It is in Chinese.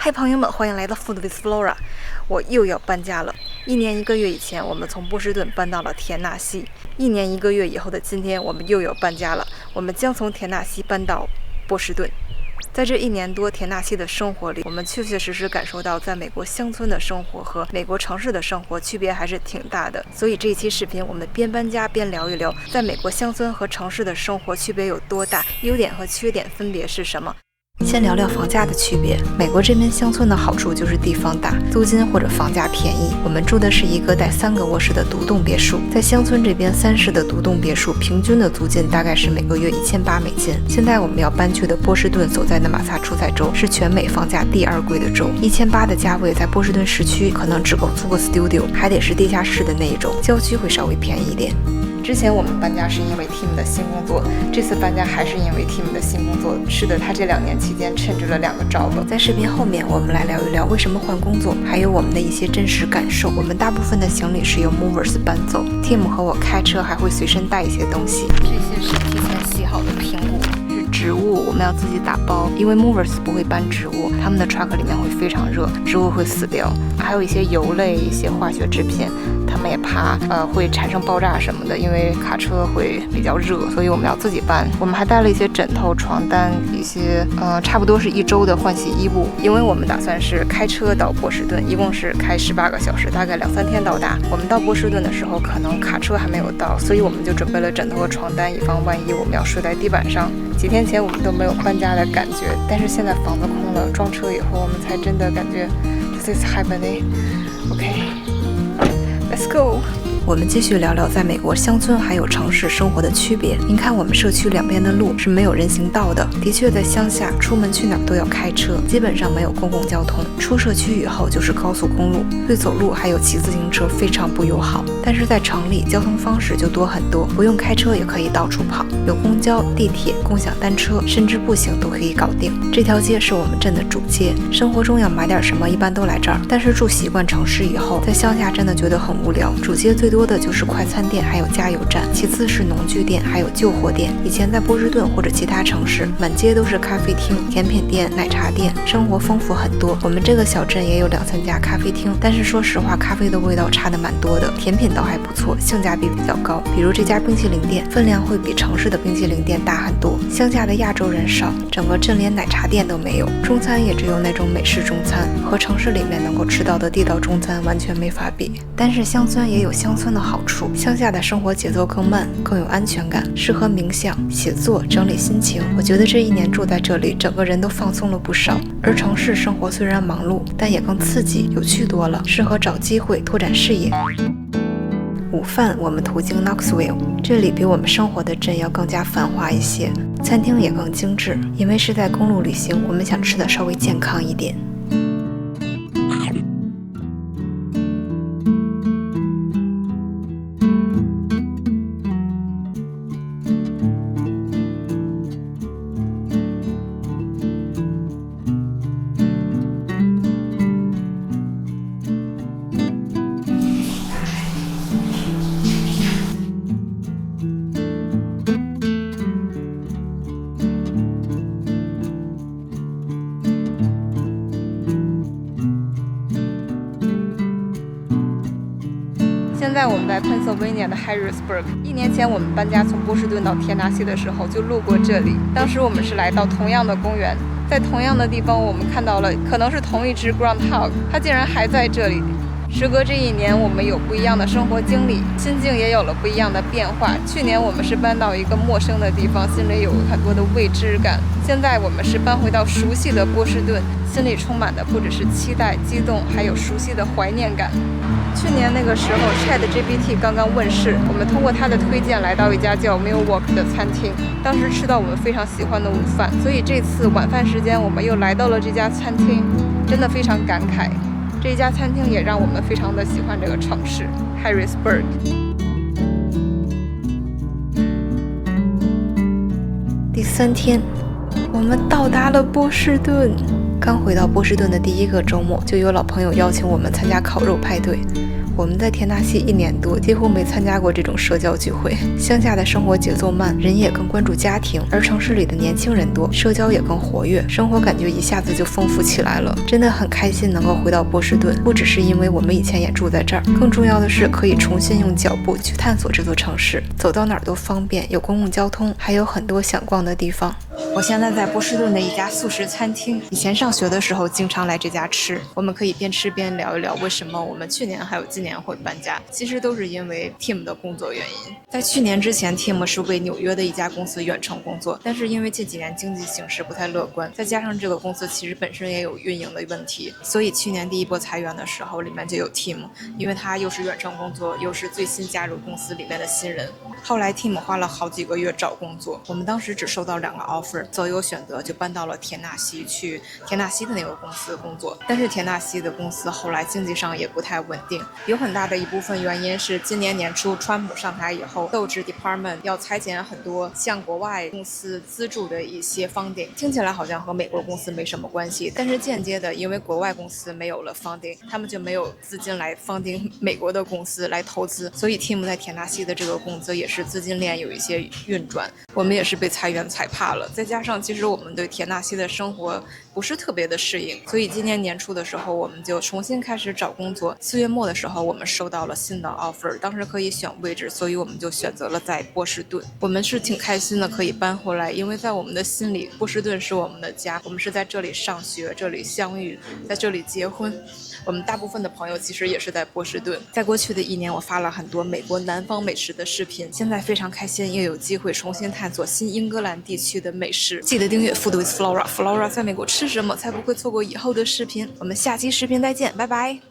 嗨，朋友们，欢迎来到 Food with Flora。我又要搬家了。1年1个月以前，我们从波士顿搬到了田纳西。1年1个月以后的今天，我们又要搬家了。我们将从田纳西搬到波士顿。在这1年多田纳西的生活里，我们确确实实感受到在美国乡村的生活和美国城市的生活区别还是挺大的。所以这一期视频，我们边搬家边聊一聊，在美国乡村和城市的生活区别有多大，优点和缺点分别是什么。先聊聊房价的区别。美国这边乡村的好处就是地方大，租金或者房价便宜。我们住的是一个带3个卧室的独栋别墅，在乡村这边3室的独栋别墅平均的租金大概是每个月$1800。现在我们要搬去的波士顿所在的马萨诸塞州是全美房价第2贵的州，$1800的价位在波士顿市区可能只够租个 studio， 还得是地下室的那一种，郊区会稍微便宜一点。之前我们搬家是因为 Tim 的新工作，这次搬家还是因为 Tim 的新工作。是的，他这2年期间称职了2个 job。在视频后面，我们来聊一聊为什么换工作，还有我们的一些真实感受。我们大部分的行李是由 Movers 搬走 ，Tim 和我开车还会随身带一些东西。这些是提前洗好的苹果，是植物，我们要自己打包，因为 Movers 不会搬植物，他们的 truck 里面会非常热，植物会死掉。还有一些油类、一些化学制品。他们也怕会产生爆炸什么的，因为卡车会比较热，所以我们要自己搬。我们还带了一些枕头、床单，一些差不多是1周的换洗衣物，因为我们打算是开车到波士顿，一共是开18个小时，大概2-3天到达。我们到波士顿的时候，可能卡车还没有到，所以我们就准备了枕头和床单，以防万一我们要睡在地板上。几天前我们都没有搬家的感觉，但是现在房子空了，装车以后我们才真的感觉 this is happening。OK。Let's go。我们继续聊聊在美国乡村还有城市生活的区别。您看我们社区2边的路是没有人行道的，的确在乡下出门去哪儿都要开车，基本上没有公共交通。出社区以后就是高速公路，对走路还有骑自行车非常不友好。但是在城里交通方式就多很多，不用开车也可以到处跑，有公交、地铁、共享单车，甚至步行都可以搞定。这条街是我们镇的主街，生活中要买点什么一般都来这儿。但是住习惯城市以后，在乡下真的觉得很无聊。主街最多的就是快餐店还有加油站，其次是农具店还有旧货店。以前在波士顿或者其他城市，满街都是咖啡厅、甜品店、奶茶店，生活丰富很多。我们这个小镇也有2-3家咖啡厅，但是说实话咖啡的味道差得蛮多的，甜品倒还不错，性价比比较高。比如这家冰淇淋店，分量会比城市的冰淇淋店大很多。乡下的亚洲人少，整个镇连奶茶店都没有，中餐也只有那种美式中餐，和城市里面能够吃到的地道中餐完全没法比。但是乡村也有乡村的好处，乡下的生活节奏更慢，更有安全感，适合冥想、写作、整理心情。我觉得这1年住在这里，整个人都放松了不少。而城市生活虽然忙碌，但也更刺激、有趣多了，适合找机会拓展视野。午饭我们途经 Knoxville， 这里比我们生活的镇要更加繁华一些，餐厅也更精致。因为是在公路旅行，我们想吃的稍微健康一点。现在我们在 Pennsylvania 的 Harrisburg。1年前我们搬家从波士顿到田纳西的时候，就路过这里。当时我们是来到同样的公园，在同样的地方，我们看到了可能是同一只 groundhog， 它竟然还在这里。时隔这1年，我们有不一样的生活经历，心境也有了不一样的变化。去年我们是搬到一个陌生的地方，心里有很多的未知感。现在我们是搬回到熟悉的波士顿，心里充满的不只是期待、激动，还有熟悉的怀念感。去年那个时候 ChatGPT 刚刚问世，我们通过它的推荐来到一家叫 Millwalk 的餐厅，当时吃到我们非常喜欢的午饭，所以这次晚饭时间我们又来到了这家餐厅，真的非常感慨。这家餐厅也让我们非常的喜欢这个城市 Harrisburg。 第3天，我们到达了波士顿。刚回到波士顿的第1个周末，就有老朋友邀请我们参加烤肉派对。我们在田纳西1年多，几乎没参加过这种社交聚会。乡下的生活节奏慢，人也更关注家庭，而城市里的年轻人多，社交也更活跃，生活感觉一下子就丰富起来了。真的很开心能够回到波士顿，不只是因为我们以前也住在这儿，更重要的是可以重新用脚步去探索这座城市，走到哪儿都方便，有公共交通，还有很多想逛的地方。我现在在波士顿的一家素食餐厅，以前上学的时候经常来这家吃。我们可以边吃边聊一聊为什么我们去年还有今年会搬家，其实都是因为 Tim 的工作原因。在去年之前 Tim 是为纽约的一家公司远程工作，但是因为近几年经济形势不太乐观，再加上这个公司其实本身也有运营的问题，所以去年第一波裁员的时候里面就有 Tim， 因为他又是远程工作，又是最新加入公司里面的新人。后来 Tim 花了好几个月找工作，我们当时只收到2个 offer， 择优选择就搬到了田纳西，去田纳西的那个公司工作。但是田纳西的公司后来经济上也不太稳定，有很大的一部分原因是今年年初川普上台以后，豆制 department 要裁减很多向国外公司资助的一些 funding， 听起来好像和美国公司没什么关系，但是间接的，因为国外公司没有了 funding， 他们就没有资金来 funding 美国的公司来投资，所以 Tim 在田纳西的这个工作也是资金链有一些运转。我们也是被裁员裁怕了，再加上其实我们对田纳西的生活不是特别的适应，所以今年年初的时候我们就重新开始找工作。4月末的时候我们收到了新的 offer， 当时可以选位置，所以我们就选择了在波士顿。我们是挺开心的可以搬回来，因为在我们的心里波士顿是我们的家，我们是在这里上学，这里相遇，在这里结婚。我们大部分的朋友其实也是在波士顿。在过去的1年我发了很多美国南方美食的视频，现在非常开心又有机会重新探索新英格兰地区的美食。记得订阅 Food with Flora， Flora 在美国吃什么才不会错过以后的视频。我们下期视频再见，拜拜。